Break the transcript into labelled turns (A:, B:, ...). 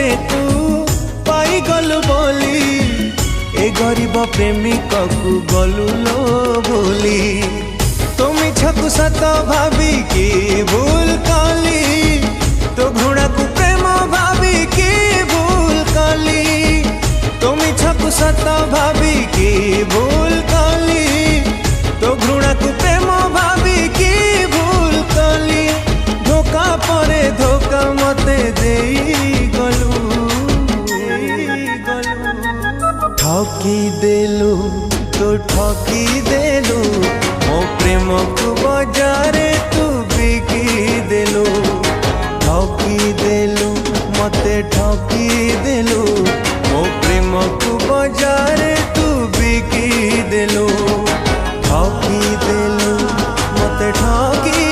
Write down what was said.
A: बाटे तू पाई गलु बोली ए गरीब प्रेमिक को गलु लो बोली तुम छकु सत भाभी की भूल काली तो घुणा को प्रेम भाभी की भूल काली तुम छकु सत भाभी की भूल काली तो घृणा को प्रेम भाभी की भूल काली धोखा परे धोखा मते देई गलु ठकी देलु तो ठकी देलु मो प्रेम को बजारे तू बिकी देलु ठकी देलु मते ठकी देलु मो प्रेम को बजारे तू बिकी देलु ठकी देलु मते ठकी